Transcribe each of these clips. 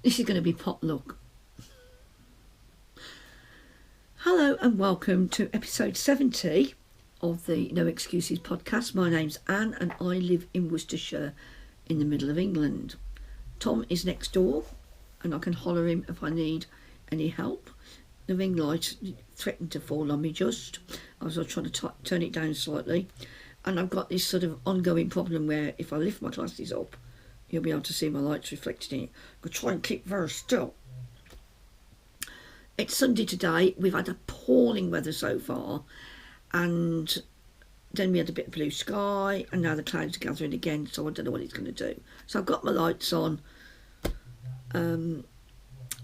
This is going to be potluck. Hello and welcome to episode 70 of the No Excuses podcast. My name's Anne and I live in Worcestershire in the middle of England. Tom is next door and I can holler him if I need any help. The ring light threatened to fall on me just. I was trying to turn it down slightly, and I've got this sort of ongoing problem where if I lift my glasses up, you'll be able to see my lights reflected in it. I'll try and keep very still. It's Sunday today. We've had appalling weather so far, and then we had a bit of blue sky, and now the clouds are gathering again, so I don't know what it's going to do. So I've got my lights on, and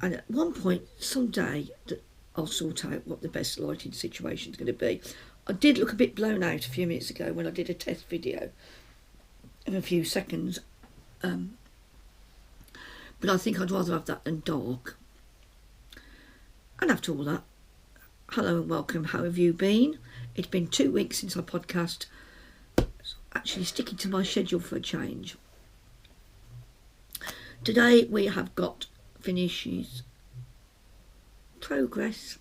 at one point, someday, I'll sort out what the best lighting situation is going to be. I did look a bit blown out a few minutes ago when I did a test video of a few seconds. But I think I'd rather have that than dark. And after all that, hello and welcome. How have you been? It's been 2 weeks since I podcast. Actually sticking to my schedule for a change. Today we have got finishes, progress,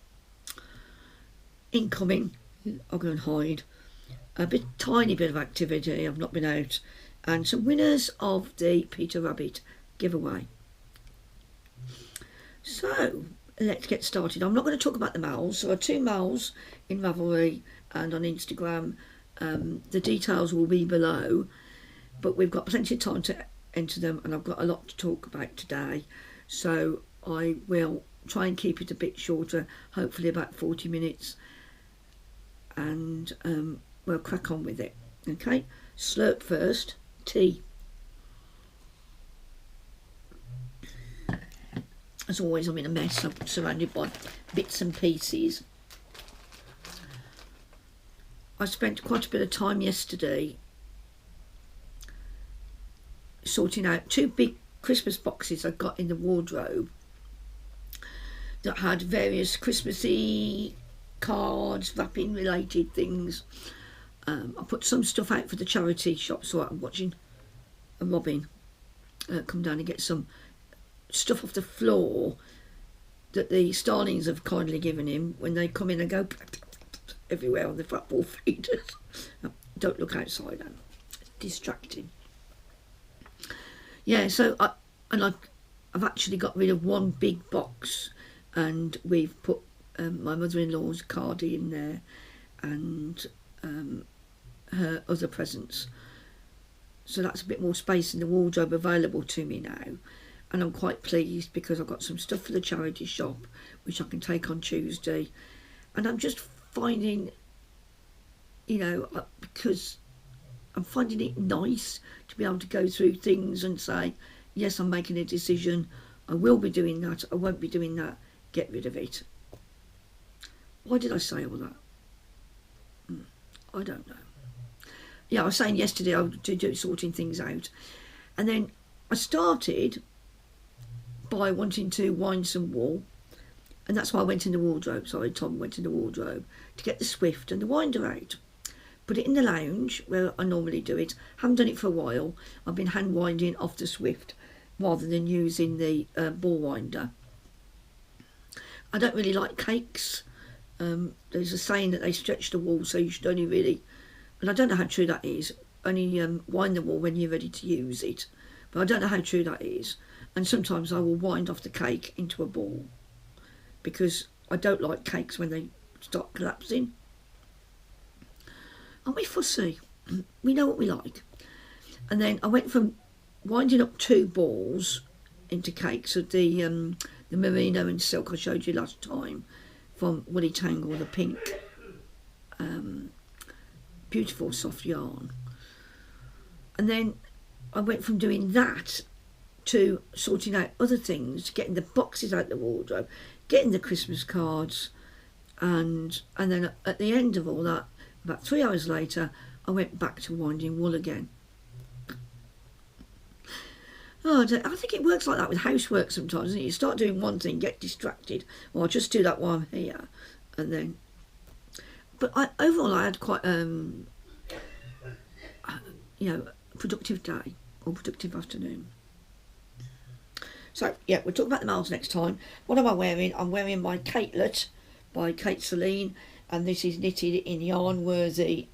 incoming. I'll go and hide. Tiny bit of activity. I've not been out. And some winners of the Peter Rabbit giveaway. So let's get started. I'm not going to talk about the mouths. There are 2 mouths in Ravelry and on Instagram. The details will be below, but we've got plenty of time to enter them, and I've got a lot to talk about today. So I will try and keep it a bit shorter, hopefully about 40 minutes, and we'll crack on with it. Okay, slurp first. Tea. As always, I'm in a mess. I'm surrounded by bits and pieces. I spent quite a bit of time yesterday sorting out 2 big Christmas boxes I got in the wardrobe that had various Christmassy cards, wrapping related things. I put some stuff out for the charity shop, so I'm watching Robin come down and get some stuff off the floor that the starlings have kindly given him when they come in and go everywhere on the football feeders. Don't look outside, Anne. It's distracting. Yeah, so I've actually got rid of 1 big box, and we've put my mother-in-law's Cardi in there and her other presents. So that's a bit more space in the wardrobe available to me now, and I'm quite pleased because I've got some stuff for the charity shop which I can take on Tuesday, and I'm just finding, because I'm finding it nice to be able to go through things and say, yes, I'm making a decision, I will be doing that, I won't be doing that, get rid of it. Why did I say all that? I don't know. Yeah, I was saying yesterday I would do sorting things out, and then I started by wanting to wind some wool, and that's why I went in the wardrobe. Sorry, Tom went in the wardrobe to get the Swift and the winder out. Put it in the lounge where I normally do it. Haven't done it for a while. I've been hand winding off the Swift rather than using the ball winder. I don't really like cakes. There's a saying that they stretch the wool, so you should only really, and I don't know how true that is, only wind the wool when you're ready to use it. But I don't know how true that is. And sometimes I will wind off the cake into a ball because I don't like cakes when they start collapsing. Aren't we fussy? We know what we like. And then I went from winding up 2 balls into cakes of the merino and silk I showed you last time from Woolly Tangle, the pink, beautiful soft yarn. And then I went from doing that to sorting out other things, getting the boxes out the wardrobe, getting the Christmas cards, and then at the end of all that, about 3 hours later, I went back to winding wool again. Oh, I think it works like that with housework sometimes, doesn't it? You start doing one thing, get distracted, or I'll just do that while I'm here, and then. But overall, I had quite productive day or productive afternoon. So, yeah, we'll talk about the males next time. What am I wearing? I'm wearing my Catelet by Kate Celine, and this is knitted in Yarnworthy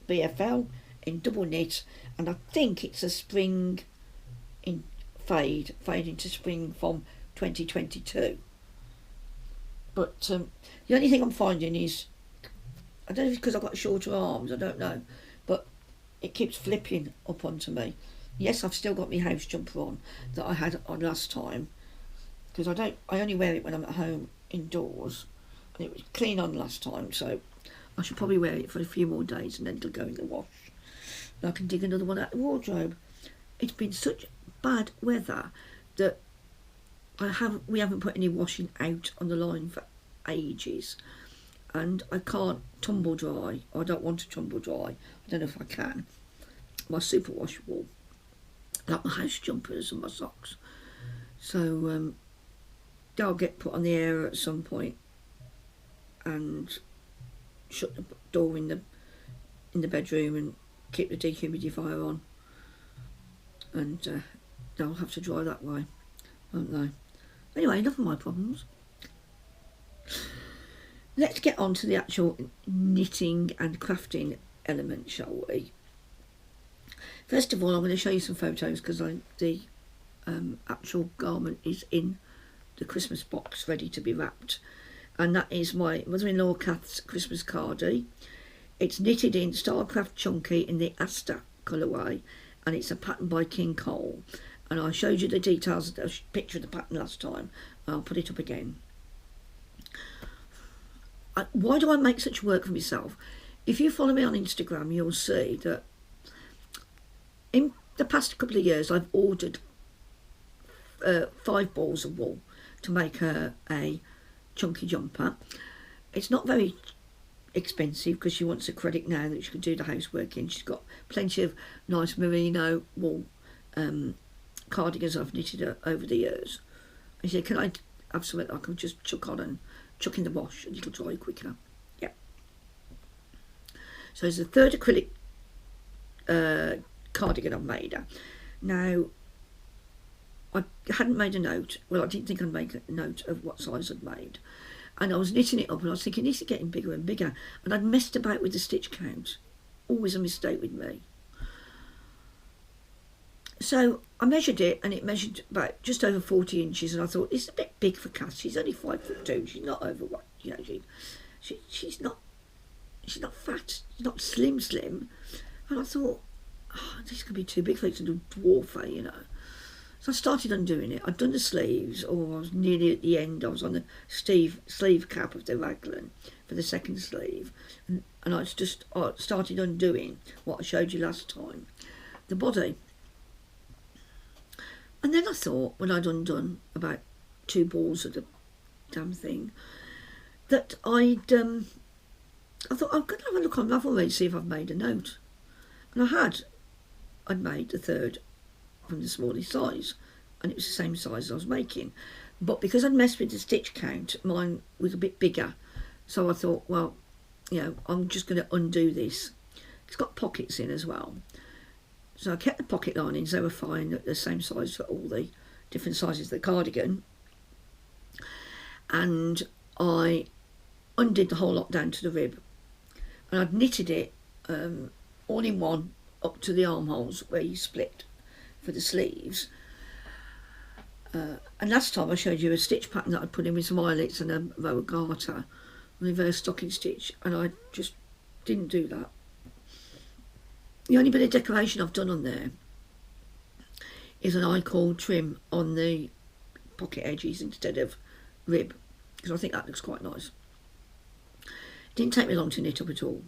BFL in double knit, and I think it's a spring in fade into spring from 2022. But the only thing I'm finding is, I don't know if it's because I've got shorter arms, I don't know, but it keeps flipping up onto me. Yes, I've still got my house jumper on that I had on last time, because I only wear it when I'm at home indoors, and it was clean on last time, so I should probably wear it for a few more days and then it'll go in the wash. And I can dig another one out of the wardrobe. It's been such bad weather that we haven't put any washing out on the line for ages, and I can't tumble dry. I don't want to tumble dry. I don't know if I can. My superwash wool, like my house jumpers and my socks. So they'll get put on the air at some point and shut the door in the bedroom and keep the dehumidifier on, and they'll have to dry that way, won't they? Anyway, enough of my problems. Let's get on to the actual knitting and crafting element, shall we? First of all, I'm going to show you some photos because the actual garment is in the Christmas box ready to be wrapped, and that is my mother-in-law Cath's Christmas Cardi. It's knitted in Stylecraft Chunky in the Aster colourway, and it's a pattern by King Cole. And I showed you the details, a picture of the pattern last time. I'll put it up again. Why do I make such work for myself? If you follow me on Instagram, you'll see that in the past couple of years I've ordered 5 balls of wool to make a chunky jumper. It's not very expensive because she wants a credit now that she can do the housework in. She's got plenty of nice merino wool cardigans I've knitted over the years. I said, can I have something I can just chuck on and chuck in the wash and it'll dry quicker? Yeah. So it's the third acrylic cardigan I've made her. Now, I hadn't made a note. Well, I didn't think I'd make a note of what size I'd made. And I was knitting it up and I was thinking, this is getting bigger and bigger. And I'd messed about with the stitch count. Always a mistake with me. So I measured it, and it measured about just over 40 inches, and I thought, it's a bit big for Cath. She's only 5'2". She's not overweight, you know. She's not fat. She's not slim. And I thought, this could be too big for it to dwarf her, you know. So I started undoing it. I'd done the sleeves, or I was nearly at the end. I was on the sleeve cap of the raglan for the second sleeve, and I started undoing what I showed you last time, the body. And then I thought, when I'd undone about 2 balls of the damn thing, that I thought, I'm going to have a look on Ravelry and see if I've made a note. And I'd made the third from the smallest size, and it was the same size I was making. But because I'd messed with the stitch count, mine was a bit bigger. So I thought, well, you know, I'm just going to undo this. It's got pockets in as well. So I kept the pocket linings, they were fine, the same size for all the different sizes of the cardigan. And I undid the whole lot down to the rib. And I'd knitted it all in one up to the armholes where you split for the sleeves. And last time I showed you a stitch pattern that I'd put in with some eyelets and a row of garter, reverse stocking stitch, and I just didn't do that. The only bit of decoration I've done on there is an I-cord trim on the pocket edges instead of rib, because I think that looks quite nice. It didn't take me long to knit up at all.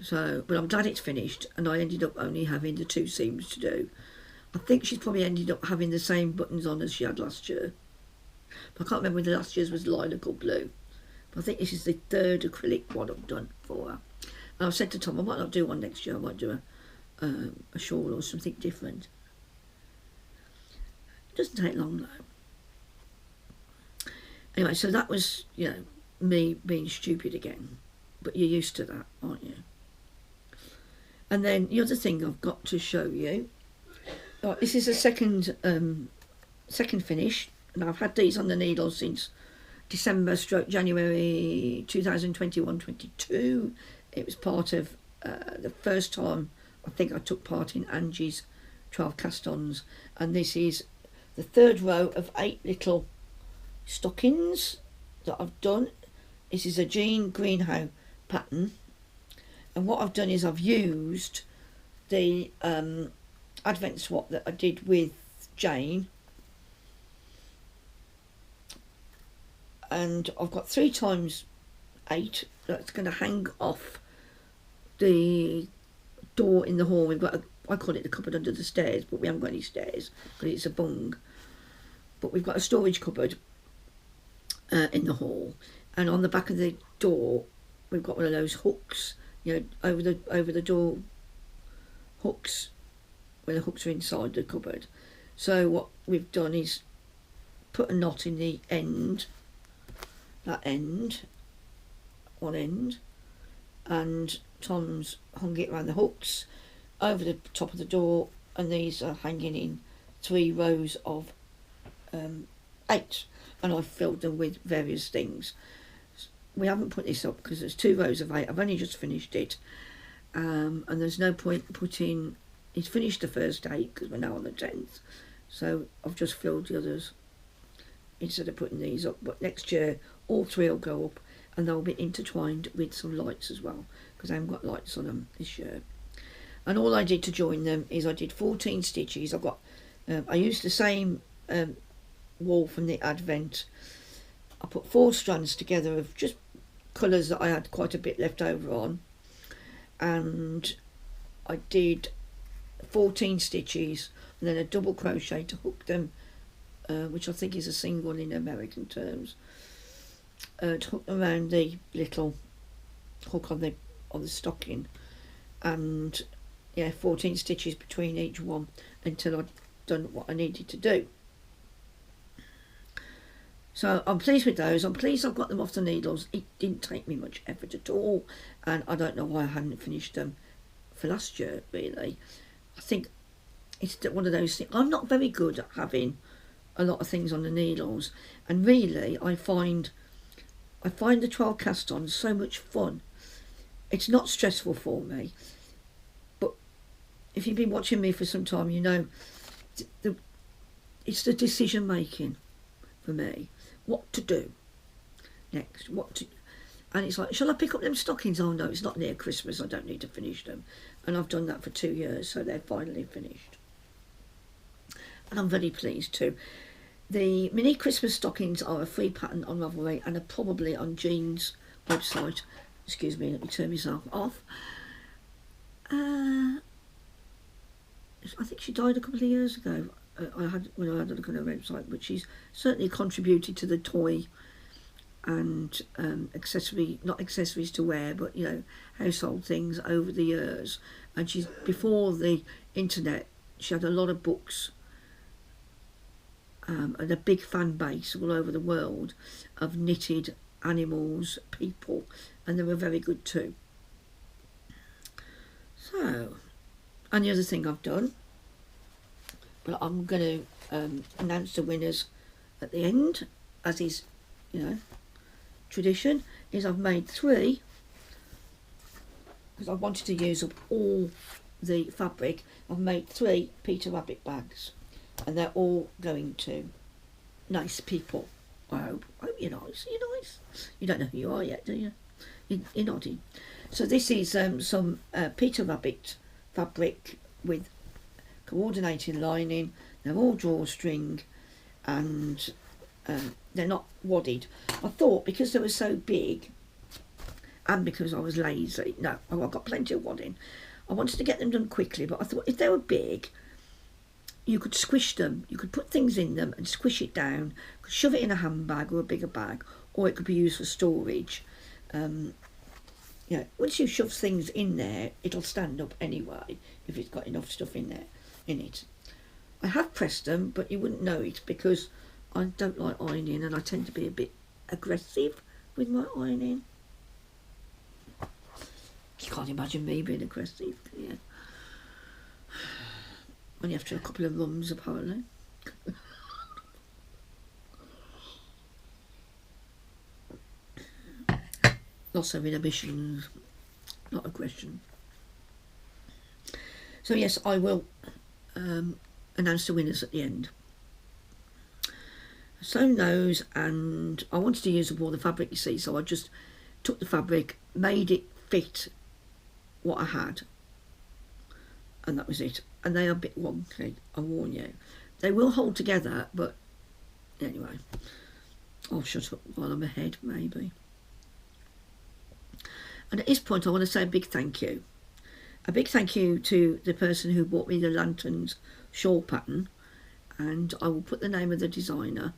So, but I'm glad it's finished, and I ended up only having the 2 seams to do. I think she's probably ended up having the same buttons on as she had last year. But I can't remember whether last year's was lilac or blue. But I think this is the 3rd acrylic one I've done for her. And I've said to Tom, I might not do one next year. I might do a shawl or something different. It doesn't take long though. Anyway, so that was, you know, me being stupid again. But you're used to that, aren't you? And then the other thing I've got to show you. Right, this is a second second finish, and I've had these on the needle since January 2021-22. It was part of the first time I think I took part in Angie's 12 cast-ons, and this is the third row of 8 little stockings that I've done. This is a jean Greenhowe pattern, and what I've done is I've used the advent swap that I did with Jane, and I've got 3 times 8 that's going to hang off the door in the hall. We've got I call it the cupboard under the stairs, but we haven't got any stairs because it's a bung. But we've got a storage cupboard in the hall, and on the back of the door we've got one of those hooks, you know, over the door hooks, where the hooks are inside the cupboard. So what we've done is put a knot in the end, one end, and Tom's hung it around the hooks over the top of the door, and these are hanging in 3 rows of 8, and I've filled them with various things. We haven't put this up because there's 2 rows of 8. I've only just finished it, and there's no point putting. He's finished the first 8 because we're now on the 10th, so I've just filled the others instead of putting these up. But next year all 3 will go up, and they'll be intertwined with some lights as well, because I haven't got lights on them this year. And all I did to join them is I did 14 stitches. I've got I used the same wool from the advent. I put 4 strands together of just colours that I had quite a bit left over on, and I did 14 stitches and then a double crochet to hook them, which I think is a single in American terms, to hook them around the little hook on the stocking, and yeah, 14 stitches between each one until I'd done what I needed to do. So I'm pleased with those. I'm pleased I've got them off the needles. It didn't take me much effort at all, and I don't know why I hadn't finished them for last year, really. I think it's one of those things. I'm not very good at having a lot of things on the needles, and really I find the 12 cast-ons so much fun. It's not stressful for me, but if you've been watching me for some time, you know it's the decision making for me. What to do next, and it's like, shall I pick up them stockings? Oh no, it's not near Christmas, I don't need to finish them. And I've done that for 2 years, so they're finally finished, and I'm very pleased too. The mini Christmas stockings are a free pattern on Ravelry and are probably on Jean's website. Excuse me, let me turn myself off. I think she died a couple of years ago. When I had a look on her website, but she's certainly contributed to the toy and not accessories to wear, but you know, household things over the years. And she's, before the internet, she had a lot of books and a big fan base all over the world of knitted animals, people, and they were very good too. So, and the other thing I've done, but I'm going to announce the winners at the end, as is, you know, tradition, is I've made 3, because I wanted to use up all the fabric. I've made 3 Peter Rabbit bags, and they're all going to nice people. I hope you're nice. You're nice. You don't know who you are yet, do you? You're nodding. So this is some Peter Rabbit fabric with coordinating lining. They're all drawstring, and they're not wadded. I thought because they were so big, and because I was lazy, no, I've got plenty of wadding, I wanted to get them done quickly, but I thought if they were big, you could squish them, you could put things in them and squish it down, you could shove it in a handbag or a bigger bag, or it could be used for storage. You know, once you shove things in there, it'll stand up anyway if it's got enough stuff in it. I have pressed them, but you wouldn't know it because I don't like ironing, and I tend to be a bit aggressive with my ironing. You can't imagine me being aggressive, can you? Only after a couple of rums, apparently. loss of inhibitions, not aggression. So yes, I will announce the winners at the end. Sewn those, and I wanted to use up all the fabric, you see, so I just took the fabric, made it fit what I had, and that was it. And they are a bit wonky, I warn you. They will hold together, but anyway, I'll shut up while I'm ahead, maybe. And at this point, I want to say a big thank you. A big thank you to the person who bought me the lanterns shawl pattern, and I will put the name of the designer.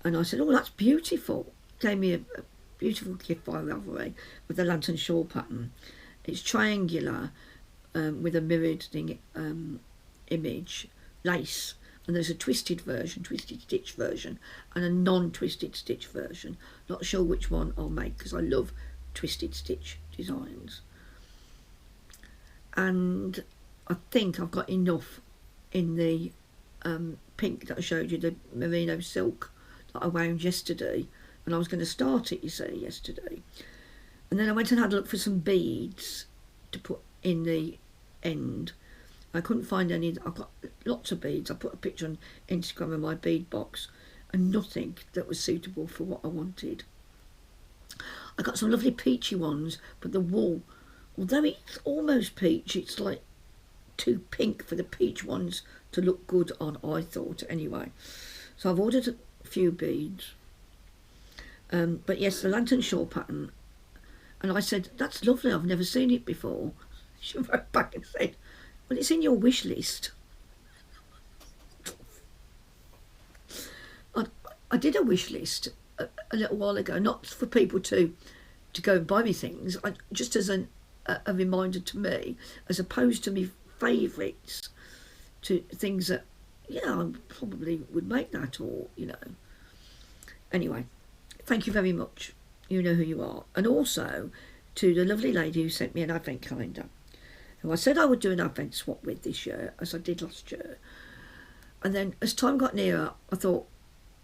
And I said, oh, that's beautiful. Gave me a beautiful gift by Ravelry with the lantern shawl pattern. It's triangular with a mirrored image, lace, and there's a twisted stitch version, and a non-twisted stitch version. Not sure which one I'll make because I love twisted stitch designs. And I think I've got enough in the pink that I showed you, the merino silk that I wound yesterday, and I was going to start it, you see, yesterday. And then I went and had a look for some beads to put in the end. I couldn't find any. I've got lots of beads. I put a picture on Instagram of my bead box, and nothing that was suitable for what I wanted. I got some lovely peachy ones, but the wool, although it's almost peach, it's like too pink for the peach ones to look good on, I thought, anyway. So I've ordered a few beads. But yes, the lantern shawl pattern. And I said, that's lovely, I've never seen it before. She wrote back and said, well, it's in your wish list. I did a wish list a little while ago, not for people to go and buy me things, just as a reminder to me, as opposed to me favourites, to things that, yeah, I probably would make that, or, you know. Anyway, thank you very much. You know who you are. And also to the lovely lady who sent me an advent calendar, who I said I would do an advent swap with this year, as I did last year. And then as time got nearer, I thought,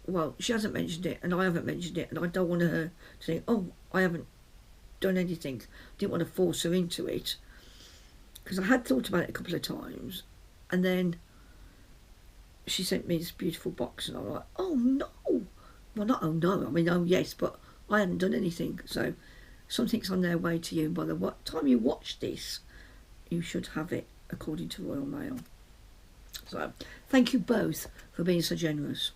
well, she hasn't mentioned it, and I haven't mentioned it, and I don't want her to think, oh, I haven't done anything. I didn't want to force her into it, because I had thought about it a couple of times. And then she sent me this beautiful box, and I was like, oh no. Well, not oh no, I mean, oh yes, but I hadn't done anything. So something's on their way to you. By the time you watch this, you should have it, according to Royal Mail. So thank you both for being so generous.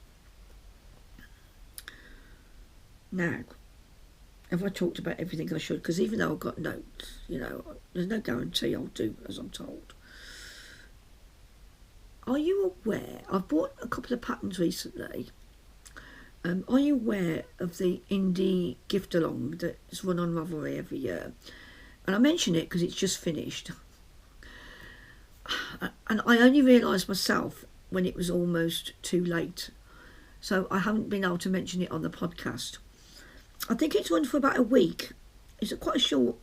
Now, have I talked about everything I should? Because even though I've got notes, you know, there's no guarantee I'll do as I'm told. Are you aware, I've bought a couple of patterns recently. Are you aware of the indie gift along that's run on Ravelry every year? And I mention it because it's just finished. And I only realised myself when it was almost too late. So I haven't been able to mention it on the podcast. I think it's run for about a week. It's quite a short,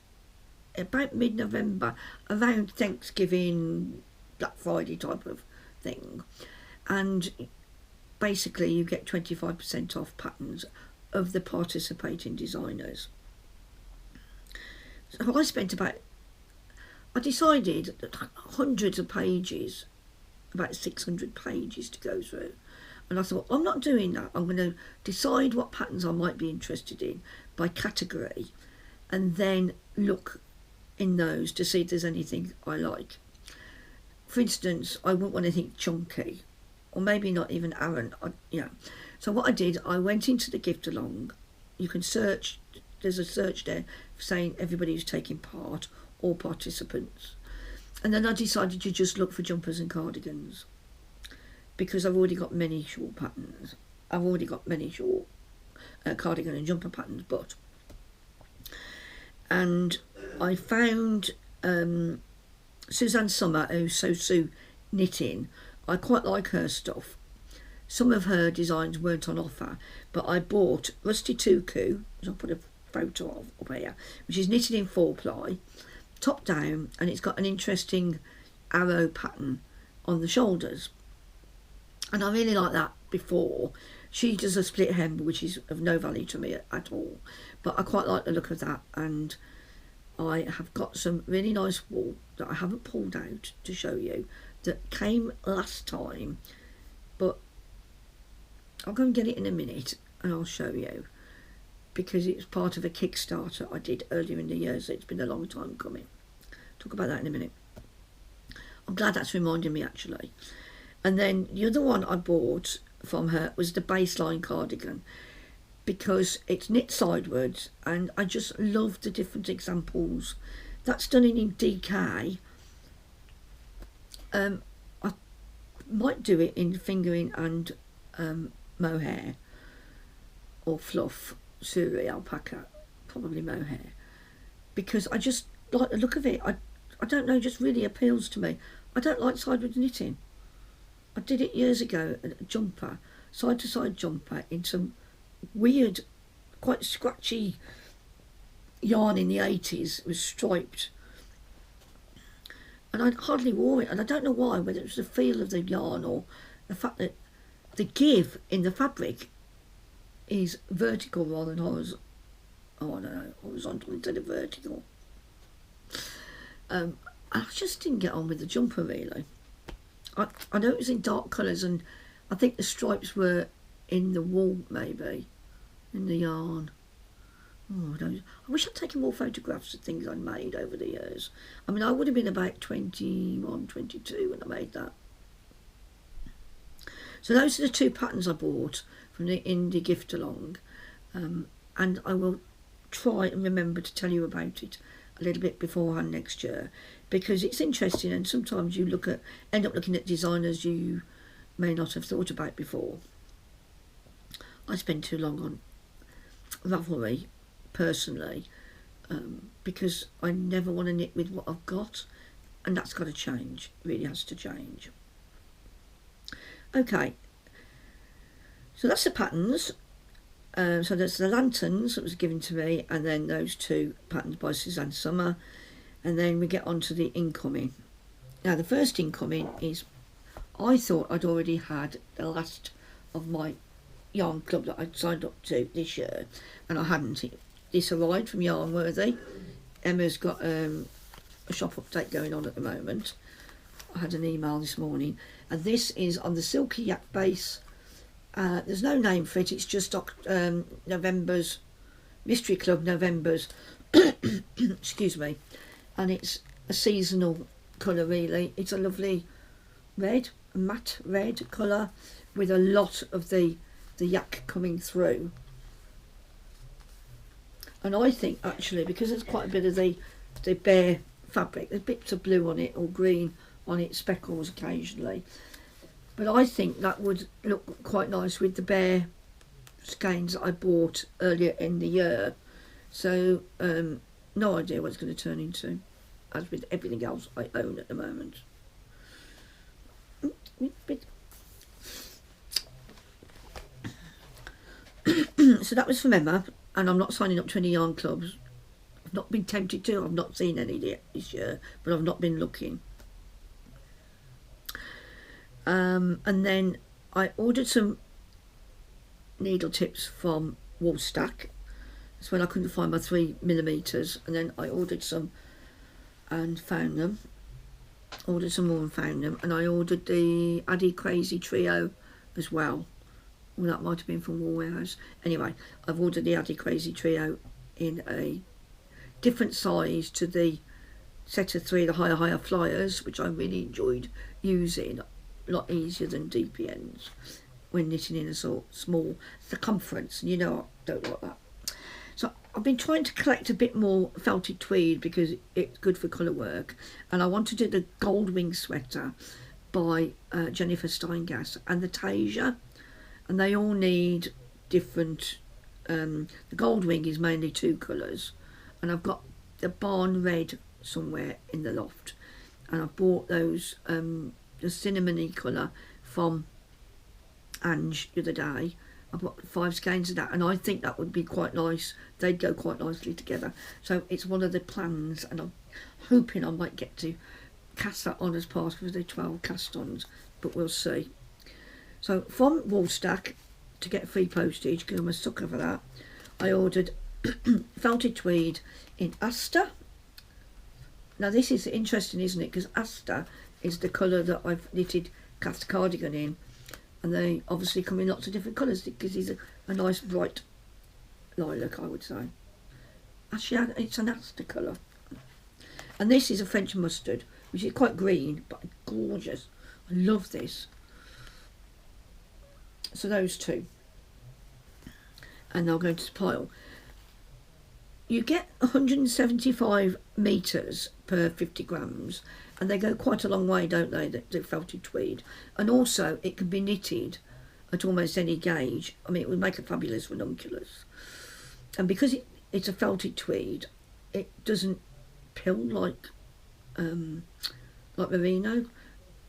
about mid-November, around Thanksgiving, Black Friday type of thing. And basically you get 25% off patterns of the participating designers. So I decided that hundreds of pages, about 600 pages to go through. And I thought, I'm not doing that. I'm going to decide what patterns I might be interested in by category, and then look in those to see if there's anything I like. For instance, I wouldn't want anything chunky, or maybe not even Aaron, So what I did, I went into the gift along. You can search, there's a search there saying everybody who's taking part, or participants. And then I decided to just look for jumpers and cardigans, because I've already got many short patterns. I've already got many short cardigan and jumper patterns, and I found Susanne Sommer, who's So Knitting. I quite like her stuff. Some of her designs weren't on offer, but I bought Rusty Tuku, which I'll put a photo of up here, which is knitted in 4-ply, top down, and it's got an interesting arrow pattern on the shoulders. And I really like that before. She does a split hem, which is of no value to me at all. But I quite like the look of that, and I have got some really nice wool that I haven't pulled out to show you that came last time, but I'll go and get it in a minute and I'll show you, because it's part of a Kickstarter I did earlier in the year, so it's been a long time coming. Talk about that in a minute. I'm glad that's reminding me, actually. And then the other one I bought from her was the Baseline Cardigan, because it's knit sidewards and I just love the different examples. That's done in DK. I might do it in fingering and mohair or fluff, suri, alpaca, probably mohair, because I just like the look of it. I don't know, just really appeals to me. I don't like sideways knitting. I did it years ago, a jumper, side to side jumper in some weird, quite scratchy yarn in the 80s. It was striped, and I hardly wore it, and I don't know why, whether it was the feel of the yarn or the fact that the give in the fabric is vertical rather than horizontal. Oh, I don't know, horizontal instead of vertical. I just didn't get on with the jumper, really. I know it was in dark colours, and I think the stripes were in the wool, maybe, in the yarn. Oh, I wish I'd taken more photographs of things I'd made over the years. I mean, I would have been about 21, 22 when I made that. So those are the two patterns I bought from the indie gift along, and I will try and remember to tell you about it a little bit beforehand next year, because it's interesting, and sometimes you end up looking at designers you may not have thought about before. I spend too long on Ravelry personally, because I never want to knit with what I've got, and that's got to change. It really has to change. Okay, so that's the patterns. So there's the lanterns that was given to me, and then those two patterns by Susanne Sommer, and then we get on to the incoming. Now the first incoming is, I thought I'd already had the last of my yarn club that I'd signed up to this year, and I hadn't. This arrived from Yarnworthy. Emma's got a shop update going on at the moment. I had an email this morning, and this is on the Silky Yak base. There's no name for it, it's just November's Mystery Club November's excuse me, and it's a seasonal colour, really. It's a lovely red, a matte red colour with a lot of the yak coming through, and I think actually, because there's quite a bit of the bare fabric, there's bits of blue on it or green on it, speckles occasionally, but I think that would look quite nice with the bare skeins that I bought earlier in the year. So no idea what it's going to turn into, as with everything else I own at the moment. So that was from Emma, and I'm not signing up to any yarn clubs. I've not been tempted to. I've not seen any yet this year, but I've not been looking. And then I ordered some needle tips from Woolstack. That's when I couldn't find my 3mm, and then I ordered some and found them. Ordered some more and found them, and I ordered the Addy Crazy Trio as well. Well, that might have been from Wool Warehouse. Anyway, I've ordered the Addy Crazy Trio in a different size to the set of 3, the higher flyers, which I really enjoyed using. A lot easier than DPNs when knitting in a sort of small circumference, and you know I don't like that. So I've been trying to collect a bit more felted tweed because it's good for colour work, and I want to do the Gold Wing sweater by Jennifer Steingass and the Tasia, and they all need different. The Gold Wing is mainly 2 colours, and I've got the Barn Red somewhere in the loft, and I've bought those the cinnamony colour from Ange the other day. I've got 5 skeins of that, and I think that would be quite nice. They'd go quite nicely together. So it's one of the plans, and I'm hoping I might get to cast that on as part of the 12 cast-ons, but we'll see. So from Woolstack, to get free postage, because I'm a sucker for that, I ordered felted tweed in Aster. Now this is interesting, isn't it? Because Aster is the colour that I've knitted Cath's cardigan in, and they obviously come in lots of different colours because he's a nice bright lilac, I would say. Actually, it's an Aster colour. And this is a French mustard, which is quite green, but gorgeous. I love this. So those two. And they'll go to the pile. You get 175 metres per 50 grams, and they go quite a long way, don't they, the felted tweed. And also, it can be knitted at almost any gauge. I mean, it would make a fabulous ranunculus. And because it's a felted tweed, it doesn't pill like merino.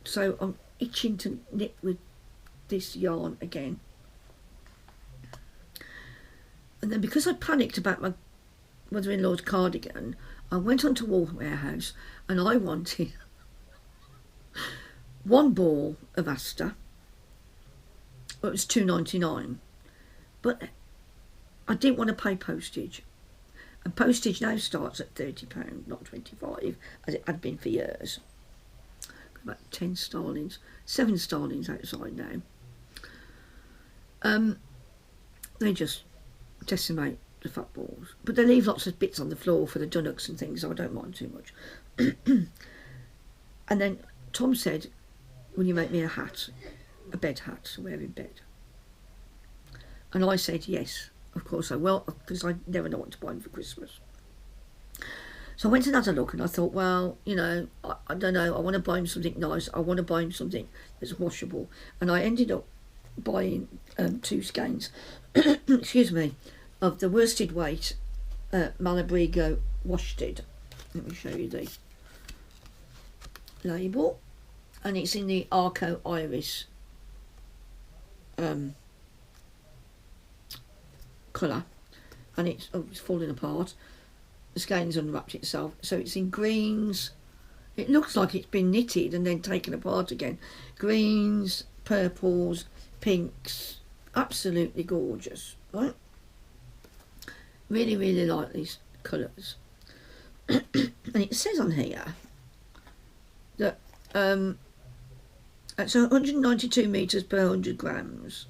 So I'm itching to knit with this yarn again. And then because I panicked about my mother-in-law's cardigan, I went onto Wool Warehouse and I wanted one ball of Aster. It was $2.99, but I didn't want to pay postage, and postage now starts at £30, not 25, as it had been for years. About 10 starlings, 7 starlings outside now. They just decimate the fat balls, but they leave lots of bits on the floor for the dunnocks and things, so I don't mind too much. And then Tom said, will you make me a hat, a bed hat to wear in bed? And I said yes, of course I will, because I never know what to buy them for Christmas. So I went and had a look, and I thought, well, you know, I don't know, I want to buy him something nice, I want to buy him something that's washable. And I ended up buying 2 skeins excuse me, of the worsted weight Malabrigo worsted. Let me show you the label, and it's in the Arco Iris colour, and it's falling apart. The skein's unwrapped itself, so it's in greens. It looks like it's been knitted and then taken apart again. Greens, purples, pinks, absolutely gorgeous, right? Really, really like these colours. And it says on here that it's 192 metres per 100 grams,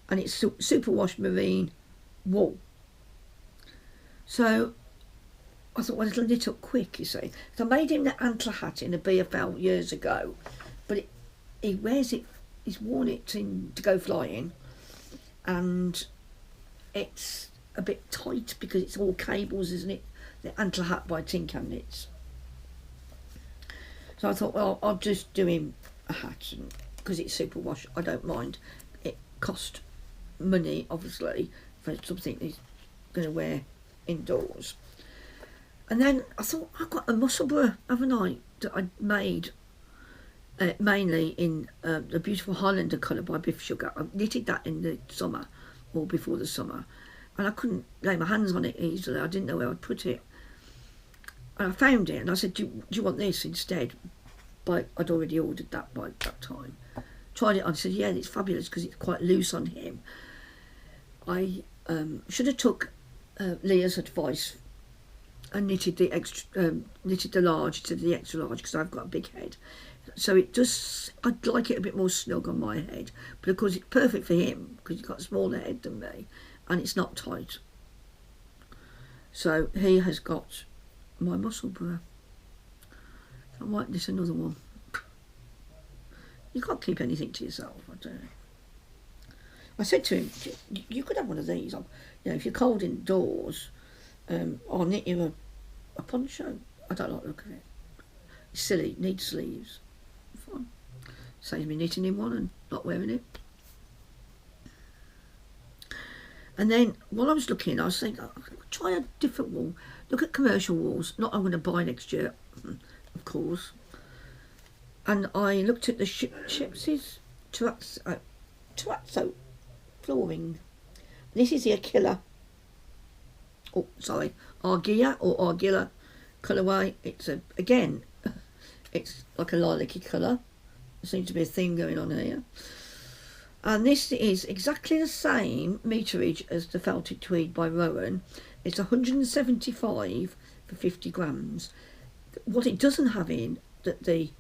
and it's superwash marine wool. So I thought, well, it'll knit up quick, you see. So I made him the antler hat in a BFL years ago, but he wears it, he's worn it to go flying, and it's a bit tight because it's all cables, isn't it? The antler hat by Tin Can Knits. So I thought, well, I'll just do him a hat, because it's superwash, I don't mind. It cost money, obviously, for something he's going to wear indoors. And then I thought, I've got a Musselburgh, haven't I, that I made mainly in the beautiful Highlander colour by Biff Sugar. I knitted that in the summer, or before the summer, and I couldn't lay my hands on it easily. I didn't know where I'd put it. And I found it, and I said, do you want this instead? But I'd already ordered that by that time. Tried it on, I said, yeah, it's fabulous because it's quite loose on him. I should have took Leah's advice and knitted the extra, knitted the large to the extra large, because I've got a big head. So it just, I'd like it a bit more snug on my head, but of course it's perfect for him because he's got a smaller head than me, and it's not tight. So he has got my Musselburgh. I might knit another one. You can't keep anything to yourself, I don't know. I said to him, you could have one of these. You know, if you're cold indoors, I'll knit you a poncho. I don't like the look of it. It's silly, needs sleeves. Fine. Saves me knitting in one and not wearing it. And then while I was looking, I was thinking, oh, try a different wool. Look at commercial wools. Not I'm going to buy next year, of course. And I looked at the Shipsy's terrazzo flooring. This is the Aquila. Oh, sorry, Argia or Argilla colourway. It's again, it's like a lilac-y colour. There seems to be a theme going on here. And this is exactly the same meterage as the felted tweed by Rowan. It's 175 for 50 grams. What it doesn't have in that the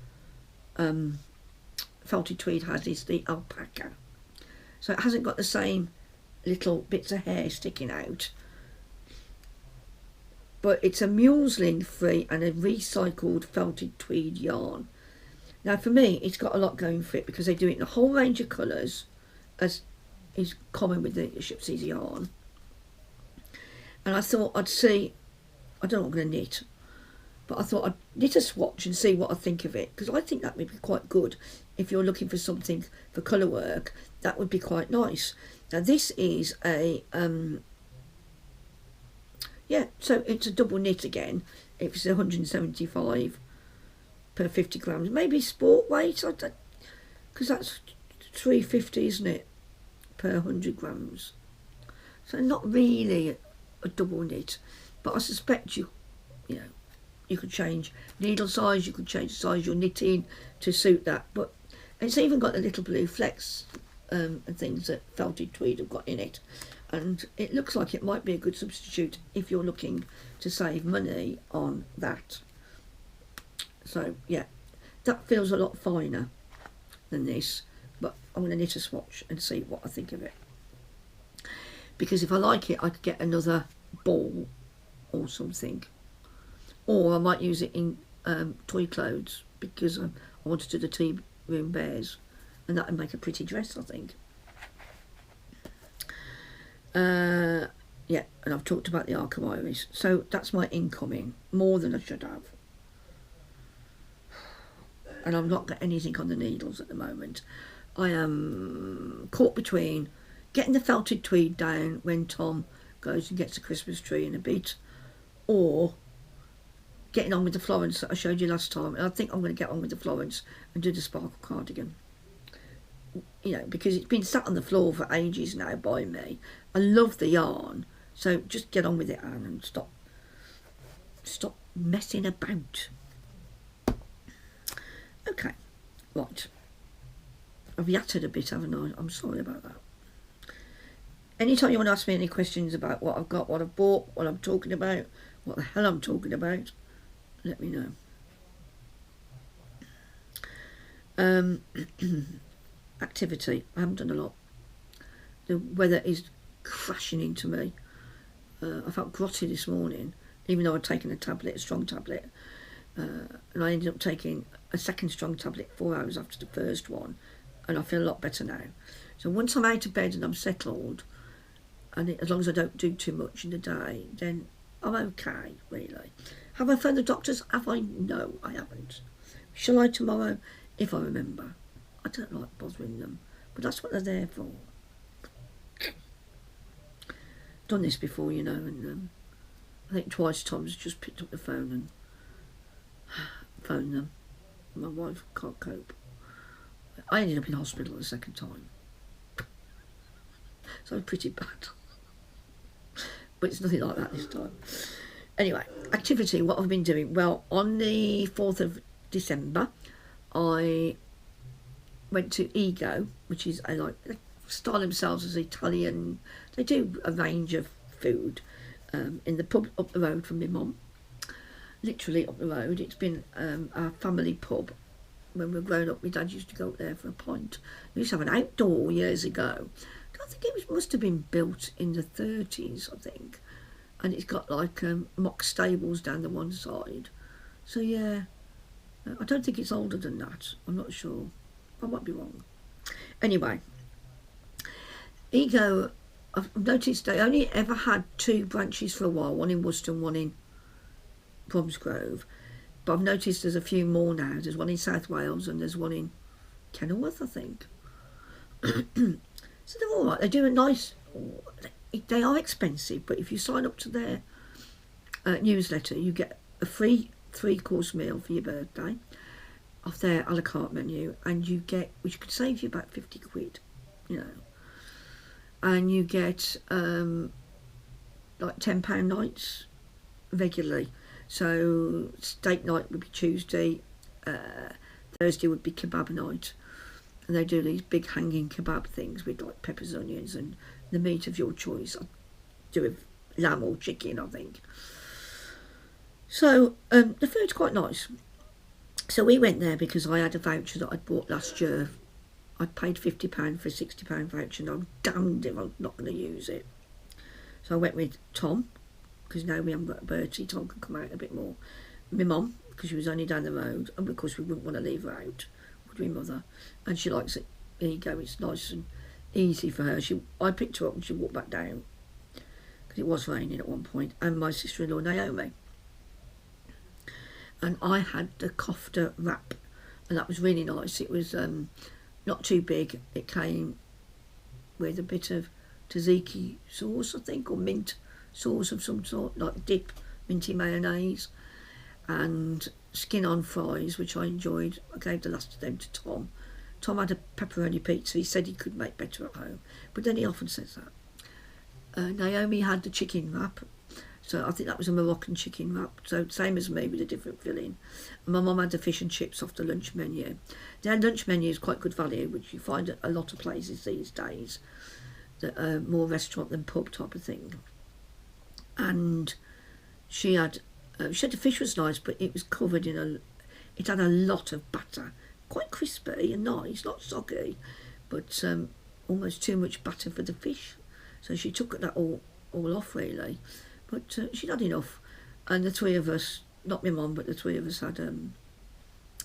felted tweed has is the alpaca. So it hasn't got the same little bits of hair sticking out. But it's a muslin free and a recycled felted tweed yarn. Now for me, it's got a lot going for it because they do it in a whole range of colours, as is common with the Shipsy's yarn. And I thought I'd see, I don't know what I'm going to knit, but I thought I'd knit a swatch and see what I think of it, because I think that would be quite good if you're looking for something for colour work. That would be quite nice. Now this is a yeah, so it's a double knit again. It's 175 per 50 grams. Maybe sport weight, I don't, because that's 350, isn't it, per 100 grams. So not really a double knit, but I suspect you know, you could change needle size, you could change the size you're knitting to suit that. But it's even got the little blue flecks and things that felted tweed have got in it. And it looks like it might be a good substitute if you're looking to save money on that. So yeah, that feels a lot finer than this, but I'm going to knit a swatch and see what I think of it. Because if I like it, I could get another ball or something. Or I might use it in toy clothes, because I want to do the tea room bears, and that would make a pretty dress, I think. Yeah, and I've talked about the Arco Iris, so that's my incoming, more than I should have. And I've not got anything on the needles at the moment. I am caught between getting the felted tweed down when Tom goes and gets a Christmas tree in a bit, or getting on with the Florence that I showed you last time. And I think I'm going to get on with the Florence and do the sparkle cardigan. You know, because it's been sat on the floor for ages now by me. I love the yarn, so just get on with it, Anne, and stop messing about. Okay, right. I've yattered a bit, haven't I? I'm sorry about that. Anytime you want to ask me any questions about what I've got, what I've bought, what I'm talking about, what the hell I'm talking about, let me know. Activity, I haven't done a lot. The weather is crashing into me. I felt grotty this morning, even though I'd taken a tablet, a strong tablet, and I ended up taking a second strong tablet 4 hours after the first one, and I feel a lot better now. So once I'm out of bed and I'm settled, and as long as I don't do too much in the day, then I'm okay, really. Have I phoned the doctors? Have I? No, I haven't. Shall I tomorrow, if I remember? I don't like bothering them, but that's what they're there for. Done this before, you know, and I think twice Tom's just picked up the phone and phoned them. My wife can't cope. I ended up in hospital the second time. So it's pretty bad. But it's nothing like that this time. Anyway, activity, what I've been doing. Well, on the 4th of December, I went to Ego, which is they style themselves as Italian. They do a range of food in the pub up the road from my mum. Literally up the road. It's been our family pub. When we were growing up, my dad used to go up there for a pint. We used to have an outdoor years ago. I think it must have been built in the 30s, I think. And it's got like mock stables down the one side. So yeah, I don't think it's older than that. I'm not sure. I might be wrong. Anyway, Ego, I've noticed they only ever had 2 branches for a while, one in Worcester and one in Bromsgrove. But I've noticed there's a few more now. There's one in South Wales and there's one in Kenilworth, I think. So they're all right. They do a nice... They are expensive, but if you sign up to their newsletter, you get a free 3-course meal for your birthday off their a la carte menu, and you get, which could save you about 50 quid, you know. And you get like £10 nights regularly. So steak night would be Tuesday, Thursday would be kebab night, and they do these big hanging kebab things with like peppers, onions, and the meat of your choice. I do lamb or chicken, I think. So the food's quite nice. So we went there because I had a voucher that I'd bought last year. I'd paid £50 for a £60 voucher, and I'm damned if I'm not going to use it. So I went with Tom, because now we haven't got a Bertie, Tom can come out a bit more. My mum, because she was only down the road, and of course we wouldn't want to leave her out, would my mother. And she likes it. There you go, it's nice and easy for her. I picked her up and she walked back down, because it was raining at one point, and my sister-in-law Naomi. And I had the kofta wrap, and that was really nice. It was not too big. It came with a bit of tzatziki sauce, I think, or mint sauce of some sort, like dip, minty mayonnaise, and skin-on fries, which I enjoyed. I gave the last of them to Tom. Tom had a pepperoni pizza. He said he could make better at home, but then he often says that. Naomi had the chicken wrap, so I think that was a Moroccan chicken wrap, so same as me with a different filling. And my mum had the fish and chips off the lunch menu. Their lunch menu is quite good value, which you find at a lot of places these days that are more restaurant than pub type of thing. And she had the fish was nice, but it was covered in it had a lot of batter, quite crispy and nice, not soggy, but almost too much batter for the fish. So she took that all off really, but she'd had enough. And the three of us, not my mum, but the three of us had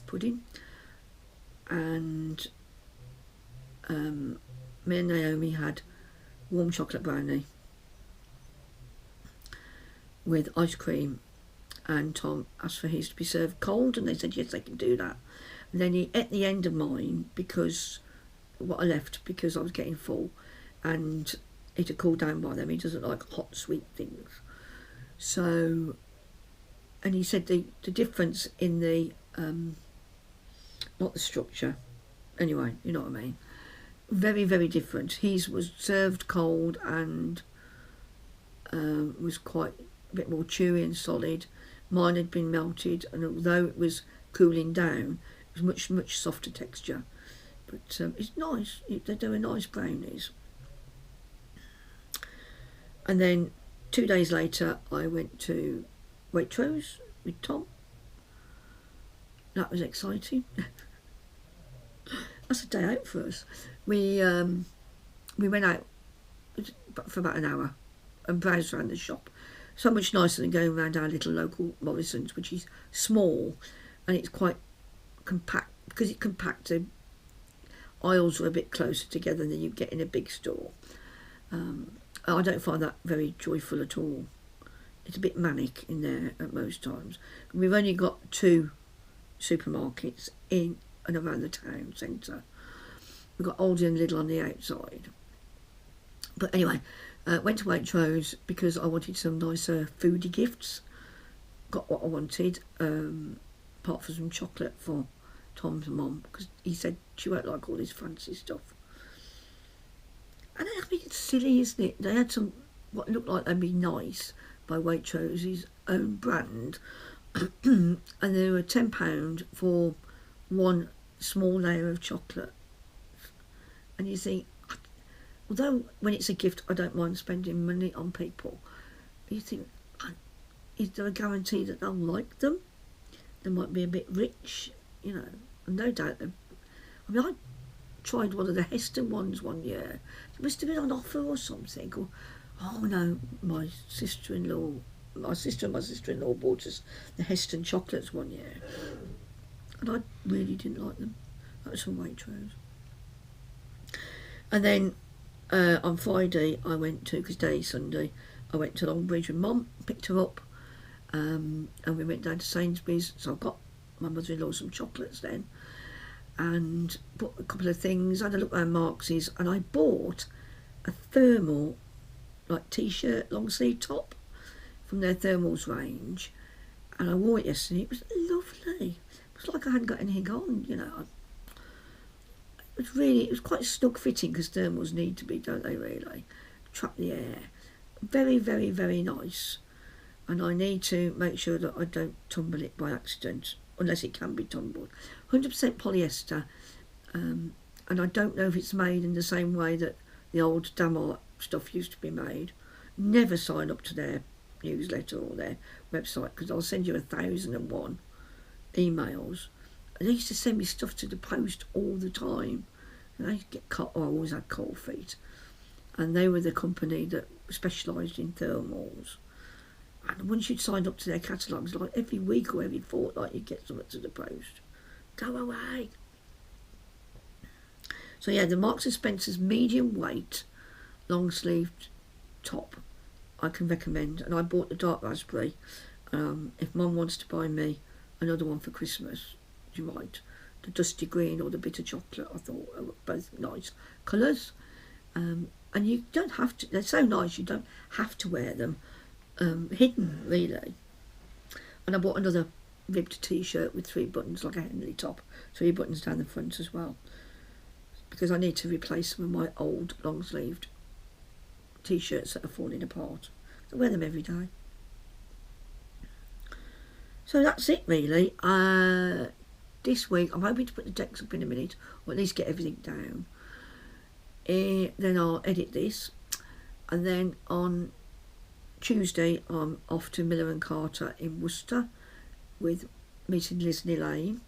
pudding, and me and Naomi had warm chocolate brownie with ice cream, and Tom asked for his to be served cold, and they said yes, they can do that. And then he ate the end of mine, because what I left, because I was getting full, and it had cooled down by then. He doesn't like hot sweet things. So, and he said the difference in the not the structure, anyway, you know what I mean, very, very different. His was served cold and was quite a bit more chewy and solid. Mine had been melted, and although it was cooling down, it was much softer texture. But it's nice. They do nice brownies. And then 2 days later, I went to Waitrose with Tom. That was exciting. That's a day out for us. We went out for about an hour and browsed around the shop. So much nicer than going around our little local Morrison's, which is small and it's quite compact. Because it's compact, the aisles are a bit closer together than you get in a big store. I don't find that very joyful at all. It's a bit manic in there at most times. We've only got 2 supermarkets in and around the town centre. We've got Aldi and Lidl on the outside. But anyway, went to Waitrose because I wanted some nicer foodie gifts. Got what I wanted, apart from some chocolate for Tom's mum, because he said she won't like all this fancy stuff. And I mean, it's silly, isn't it? They had some what looked like they'd be nice by Waitrose's own brand, and they were £10 for one small layer of chocolate. And you think, although when it's a gift, I don't mind spending money on people, you think, is there a guarantee that they'll like them? They might be a bit rich, you know, and no doubt them. I mean, I tried one of the Heston ones one year. It must have been on offer or something. Or, oh no, my sister and my sister-in-law bought us the Heston chocolates one year, and I really didn't like them. That was from Waitrose. And then on Friday I went to, because today's Sunday, I went to Longbridge with Mum, picked her up, and we went down to Sainsbury's. So I got my mother-in-law some chocolates then, and bought a couple of things. I had a look around Marks's, and I bought a thermal, like t-shirt, long sleeve top from their thermals range, and I wore it yesterday. It was lovely. It was like I hadn't got anything on, you know. It was quite snug fitting, because thermals need to be, don't they, really? Trap the air. Very, very, very nice. And I need to make sure that I don't tumble it by accident, unless it can be tumbled. 100% polyester, and I don't know if it's made in the same way that the old Damart stuff used to be made. never sign up to their newsletter or their website, because I'll send you 1,001 emails. And they used to send me stuff to the post all the time. And I get I always had cold feet. And they were the company that specialised in thermals. And once you'd signed up to their catalogues, like every week or every fortnight, you'd get something to the post. Go away. So yeah, the Marks & Spencer's medium weight, long sleeved top, I can recommend. And I bought the dark raspberry. If Mum wants to buy me another one for Christmas, you might. The dusty green or the bitter chocolate, I thought were both nice colours. And you don't have to, they're so nice, you don't have to wear them hidden, really. And I bought another ribbed t-shirt with 3 buttons, like a Henley top, 3 buttons down the front as well, because I need to replace some of my old long-sleeved t-shirts that are falling apart. I wear them every day. So that's it, really. This week, I'm hoping to put the decks up in a minute, or at least get everything down. Then I'll edit this, and then on Tuesday I'm off to Miller and Carter in Worcester, with meeting Liz and Elaine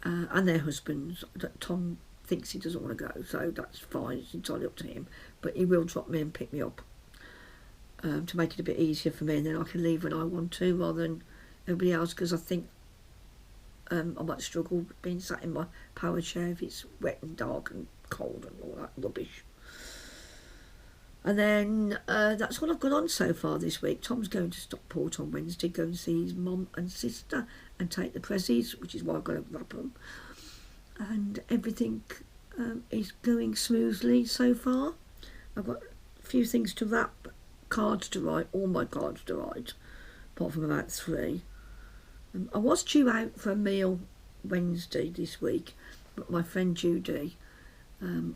and their husbands. Tom thinks he doesn't want to go, so that's fine, it's entirely up to him, but he will drop me and pick me up to make it a bit easier for me, and then I can leave when I want to rather than everybody else, because I think I might struggle being sat in my power chair if it's wet and dark and cold and all that rubbish. And then that's all I've got on so far this week. Tom's going to Stockport on Wednesday, go and see his mum and sister and take the prezzies, which is why I've got to wrap them. And everything is going smoothly so far. I've got a few things to wrap, cards to write, all my cards to write, apart from about 3. I was due out for a meal Wednesday this week, but my friend Judy, a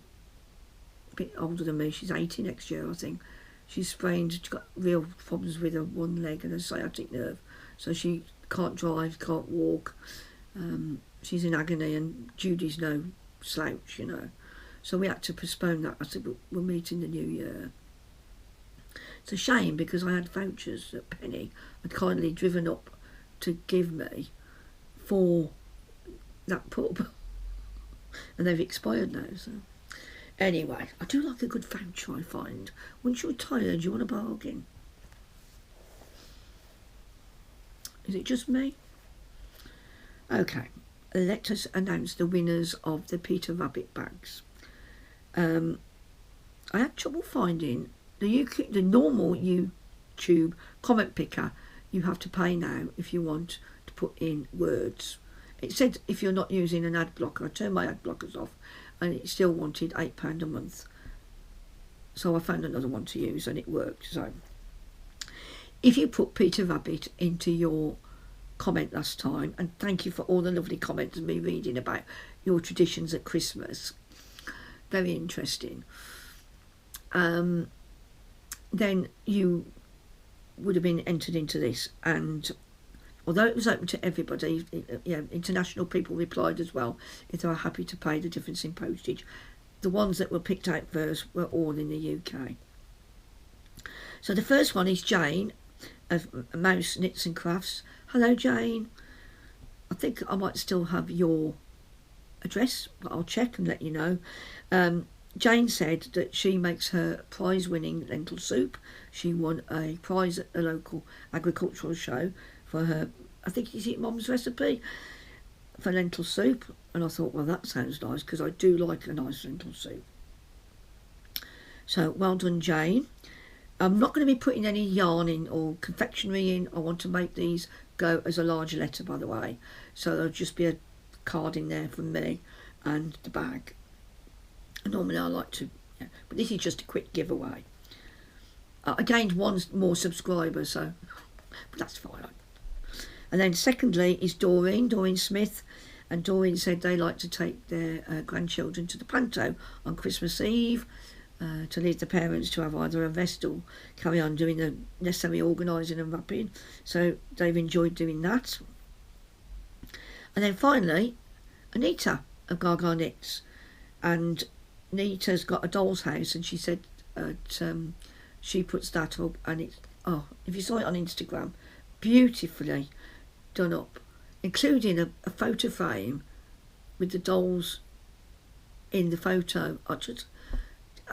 bit older than me, she's 80 next year I think, she's sprained, she's got real problems with her one leg and her sciatic nerve, so she can't drive, can't walk, she's in agony, and Judy's no slouch, you know, so we had to postpone that. I said we'll meet in the new year. It's a shame because I had vouchers that Penny had kindly driven up to give me for that pub and they've expired now, so anyway, I do like a good voucher, I find. Once you're tired, you want a bargain. Is it just me? Okay, let us announce the winners of the Peter Rabbit bags. I had trouble finding the normal YouTube comment picker. You have to pay now if you want to put in words. It said if you're not using an ad blocker. I turned my ad blockers off and it still wanted £8 a month. So I found another one to use and it worked. So if you put Peter Rabbit into your comment last time, and thank you for all the lovely comments and me reading about your traditions at Christmas. Very interesting. Then you would have been entered into this, and although it was open to everybody, international people replied as well if they were happy to pay the difference in postage. The ones that were picked out first were all in the UK. So the first one is Jane of Mouse Knits and Crafts. Hello Jane. I think I might still have your address, but I'll check and let you know. Jane said that she makes her prize-winning lentil soup. She won a prize at a local agricultural show for her, I think, is it Mum's recipe for lentil soup? And I thought, well, that sounds nice, because I do like a nice lentil soup. So, well done, Jane. I'm not going to be putting any yarn in or confectionery in. I want to make these go as a large letter, by the way. So there'll just be a card in there from me and the bag. Normally I like to, but this is just a quick giveaway. I gained 1 more subscriber, so, but that's fine. And then secondly is Doreen Smith, and Doreen said they like to take their grandchildren to the panto on Christmas Eve, to leave the parents to have either a rest or carry on doing the necessary organising and wrapping. So they've enjoyed doing that. And then finally, Anita of Gaga Knits, and Nita's got a doll's house, and she said at she puts that up, and it's, oh, if you saw it on Instagram, beautifully done up, including a photo frame with the dolls in the photo. It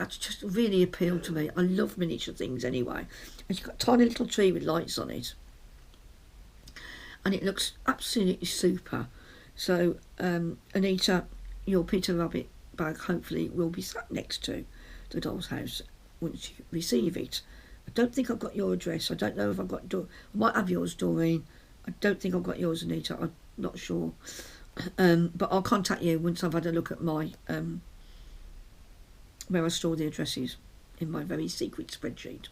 just really appealed to me. I love miniature things anyway. And she's got a tiny little tree with lights on it, and it looks absolutely super. So Anita, your Peter Rabbit bag hopefully will be sat next to the doll's house once you receive it. I don't think I've got your address. I don't know if I've got I might have yours, Doreen. I don't think I've got yours, Anita. I'm not sure. But I'll contact you once I've had a look at my where I store the addresses in my very secret spreadsheet.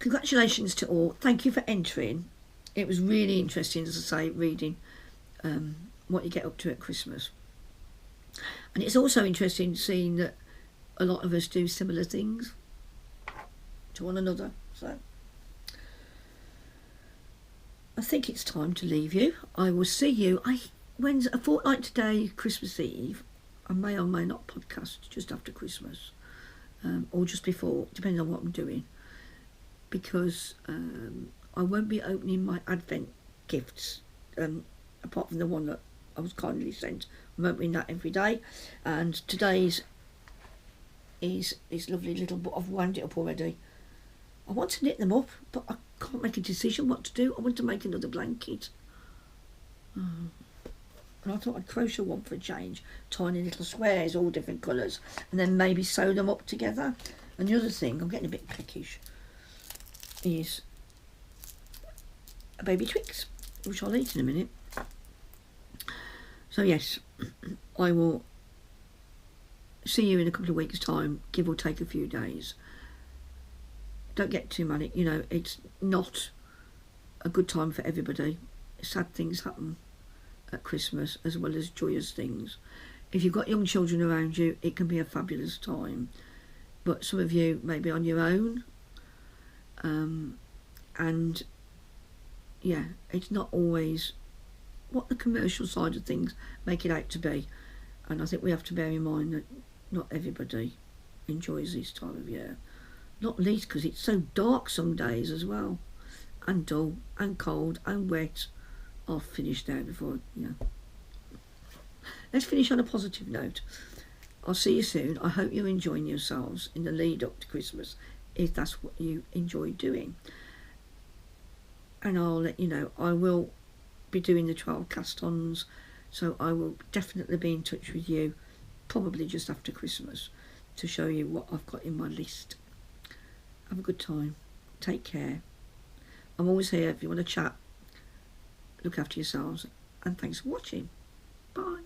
Congratulations to all. Thank you for entering. It was really interesting, as I say, reading what you get up to at Christmas. And it's also interesting seeing that a lot of us do similar things to one another. So I think it's time to leave you. I will see you when's a fortnight today, Christmas Eve. I may or may not podcast just after Christmas, or just before, depending on what I'm doing, because I won't be opening my Advent gifts, apart from the one that I was kindly sent. I'm opening that every day, and today's is this lovely little book. I've wound it up already. I want to knit them up, but I can't make a decision what to do. I want to make another blanket. And I thought I'd crochet one for a change. Tiny little squares, all different colours, and then maybe sew them up together. And the other thing, I'm getting a bit peckish, is a baby Twix, which I'll eat in a minute. So yes, I will see you in a couple of weeks' time, give or take a few days. Don't get too manic, you know, it's not a good time for everybody. Sad things happen at Christmas as well as joyous things. If you've got young children around you, it can be a fabulous time, but some of you may be on your own, and yeah, it's not always what the commercial side of things make it out to be. And I think we have to bear in mind that not everybody enjoys this time of year, not least because it's so dark some days as well, and dull and cold and wet. I'll finish now before, Let's finish on a positive note. I'll see you soon. I hope you're enjoying yourselves in the lead up to Christmas, if that's what you enjoy doing. And I'll let you know, I will be doing the 12 cast-ons, so I will definitely be in touch with you, probably just after Christmas, to show you what I've got in my list. Have a good time. Take care. I'm always here if you want to chat. Look after yourselves, and thanks for watching. Bye.